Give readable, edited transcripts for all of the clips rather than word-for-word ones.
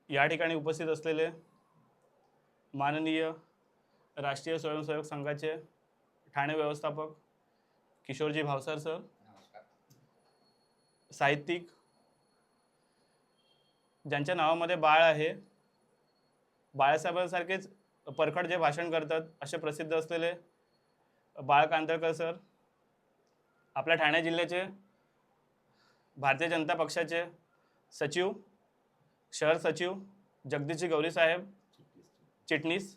या ठिकाणी उपस्थित असलेले माननीय राष्ट्रीय स्वयंसेवक संघाचे ठाणे व्यवस्थापक किशोरजी भावसार सर, साहित्यिक ज्यांच्या नावामध्ये बाळ आहे, बाळासाहेबांसारखेच परखड जे भाषण करतात असे प्रसिद्ध असलेले बाळ कांदळकर सर, आपल्या ठाणे जिल्ह्याचे भारतीय जनता पक्षाचे सचिव, शहर सचिव जगदीशजी गौरी साहेब, चिटणीस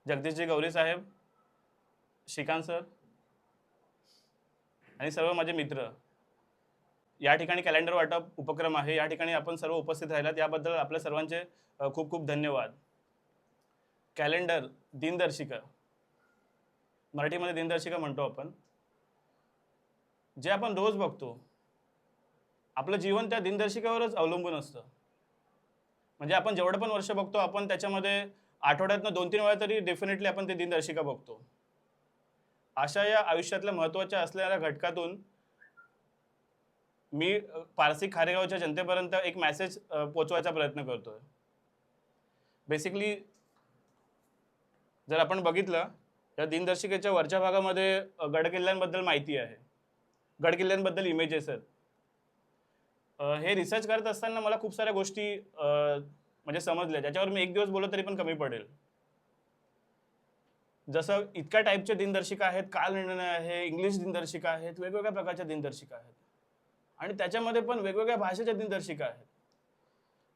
जगदीशजी गौरी साहेब, श्रीकांत सर आणि सर्व माझे मित्र. या ठिकाणी कॅलेंडर वाटप उपक्रम आहे, या ठिकाणी आपण सर्व उपस्थित राहिलात याबद्दल आपल्या सर्वांचे खूप खूप धन्यवाद. कॅलेंडर, दिनदर्शिका, मराठीमध्ये दिनदर्शिका म्हणतो आपण, जे आपण रोज बघतो, आपलं जीवन त्या दिनदर्शिकेवरच अवलंबून असतं. म्हणजे आपण जेवढं पण वर्ष बघतो, आपण त्याच्यामध्ये आठवड्यातनं 2-3 वेळा तरी डेफिनेटली आपण ते दिनदर्शिका बघतो. अशा या आयुष्यातल्या महत्त्वाच्या असलेल्या घटकातून मी पारसी खारेगावच्या जनतेपर्यंत एक मेसेज पोचवायचा प्रयत्न करतोय. बेसिकली जर आपण बघितलं या दिनदर्शिकेच्या वरच्या भागामध्ये गडकिल्ल्यांबद्दल माहिती आहे, गडकिल्ल्यांबद्दल इमेजेस आहेत. हे रिसर्च करत असताना मला खूप साऱ्या गोष्टी म्हणजे समजल्या, ज्याच्यावर मी एक दिवस बोललो तरी पण कमी पडेल. जसं इतक्या टाईपच्या दिनदर्शिका आहेत, कालनिर्णय आहे, इंग्लिश दिनदर्शिका आहेत, वेगवेगळ्या प्रकारच्या दिनदर्शिका आहेत आणि त्याच्यामध्ये पण वेगवेगळ्या भाषेच्या दिनदर्शिका आहेत.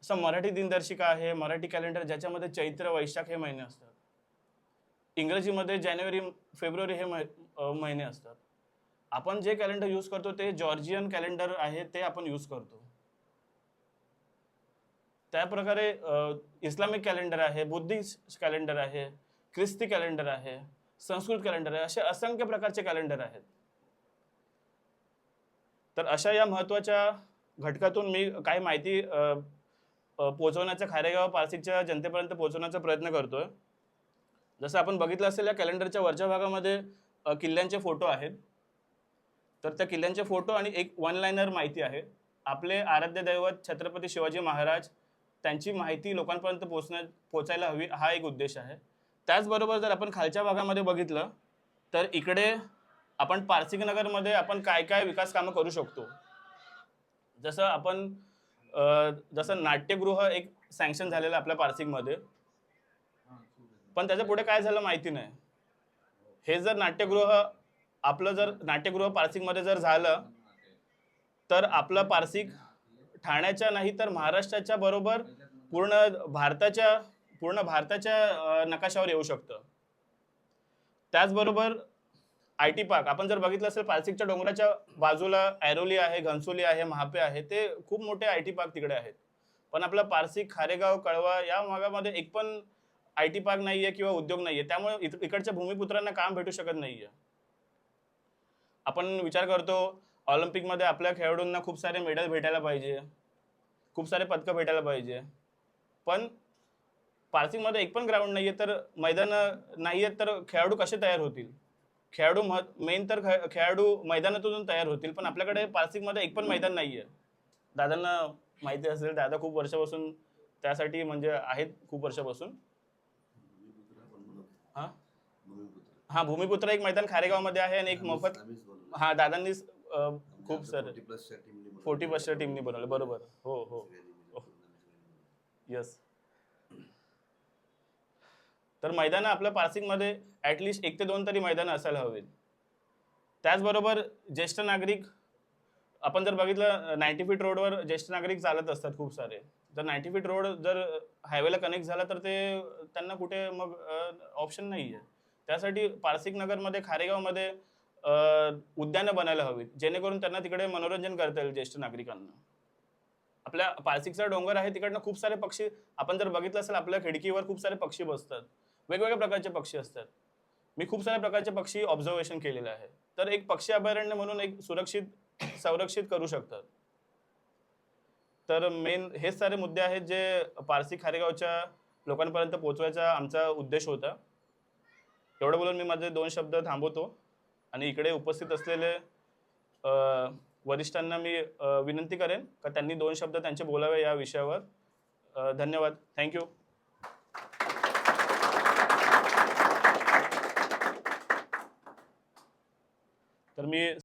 असं मराठी दिनदर्शिका आहे, मराठी कॅलेंडर ज्याच्यामध्ये चैत्र वैशाख हे महिने असतात. इंग्रजीमध्ये जानेवारी फेब्रुवारी हे महिने असतात. आपण जे कॅलेंडर यूज करतो ते जॉर्जियन कॅलेंडर आहे, ते आपण यूज करतो. त्याप्रकारे इस्लामिक कॅलेंडर आहे, बुद्धिस्ट कॅलेंडर आहे, ख्रिस्ती कॅलेंडर आहे, संस्कृत कॅलेंडर आहे, असे असंख्य प्रकारचे कॅलेंडर आहेत. तर अशा या महत्त्वाच्या घटकातून मी काही माहिती पोहोचवण्याचा, खारेगाव पारसीच्या जनतेपर्यंत पोहोचवण्याचा प्रयत्न करतोय. जसं आपण बघितलं असेल, या कॅलेंडरच्या वरच्या भागामध्ये किल्ल्यांचे फोटो आहेत. तर त्या किल्ल्यांचे फोटो आणि एक वन लाइनर माहिती आहे. आपले आराध्य दैवत छत्रपती शिवाजी महाराज, त्यांची माहिती लोकांपर्यंत पोहोचायला हवी, हा एक उद्देश आहे. त्याचबरोबर जर आपण खालच्या भागामध्ये बघितलं तर इकडे आपण पारसिकनगरमध्ये आपण काय काय विकास कामं करू शकतो. जसं आपण जसं नाट्यगृह एक सँक्शन झालेलं आपल्या पारसिकमध्ये, पण त्याच्या पुढे काय झालं माहिती नाही. हे जर नाट्यगृह, आपलं जर नाट्यगृह पारसिकमध्ये जर झालं तर आपलं पारसिक ठाण्याच्या नाही तर महाराष्ट्राच्या बरोबर पूर्ण भारताच्या नकाशावर येऊ शकतं. त्याचबरोबर IT पार्क आपण जर बघितलं असेल, पारसिकच्या डोंगराच्या बाजूला ऐरोली आहे, घनसोली आहे, महापे आहे, ते खूप मोठे IT पार्क तिकडे आहेत. पण आपलं पारसिक, खारेगाव, कळवा या भागामध्ये एक पण IT पार्क नाहीये किंवा उद्योग नाहीये. त्यामुळे इकडच्या भूमिपुत्रांना काम भेटू शकत नाहीये. आपण विचार करतो ऑलिम्पिकमध्ये आपल्या खेळाडूंना खूप सारे मेडल भेटायला पाहिजे, खूप सारे पदकं भेटायला पाहिजे, पण पारसिकमध्ये एक पण ग्राउंड नाहीये, तर मैदानं नाहीयेत, तर खेळाडू कसे तयार होतील? मेन तर खेळाडू मैदानातून तयार होतील, पण आपल्याकडे पारसिकमध्ये एक पण मैदान नाहीये. दादांना माहिती असेल, दादा खूप वर्षापासून त्यासाठी म्हणजे आहेत खूप वर्षापासून. हां, भूमिपुत्र एक मैदान खारेगावमध्ये आहे आणि एक मोफत, हां दादांनी खूप सारे 40+ टीमनी बनवलं. बरोबर, हो हो, यस. तर मैदानं आपल्या पारसिकमध्ये ॲटलिस्ट 1 ते 2 तरी मैदानं असायला हवीत. त्याचबरोबर ज्येष्ठ नागरिक, आपण जर बघितलं 90 फीट रोडवर ज्येष्ठ नागरिक चालत असतात खूप सारे. जर 90 फीट रोड जर हायवेला कनेक्ट झाला तर ते त्यांना कुठे मग ऑप्शन नाही आहे. त्यासाठी पारसिक नगरमध्ये, खारेगावमध्ये उद्यानं बनायला हवीत, जेणेकरून त्यांना तिकडे मनोरंजन करता येईल ज्येष्ठ नागरिकांना. आपल्या पारसिकचा डोंगर आहे, तिकडनं खूप सारे पक्षी, आपण जर बघितलं असेल, आपल्या खिडकीवर खूप सारे पक्षी बसतात, वेगवेगळ्या प्रकारचे पक्षी असतात. मी खूप साऱ्या प्रकारचे पक्षी ऑब्झर्वेशन केलेलं आहे. तर एक पक्षी अभयारण्य म्हणून एक संरक्षित करू शकतात. तर मेन हेच सारे मुद्दे आहेत जे पारसी खारेगावच्या लोकांपर्यंत पोहोचवायचा आमचा उद्देश होता. एवढं बोलून मी माझे 2 शब्द थांबवतो आणि इकडे उपस्थित असलेले वरिष्ठांना मी विनंती करेन का त्यांनी 2 शब्द त्यांचे बोलावे या विषयावर. धन्यवाद. थँक्यू. तर मी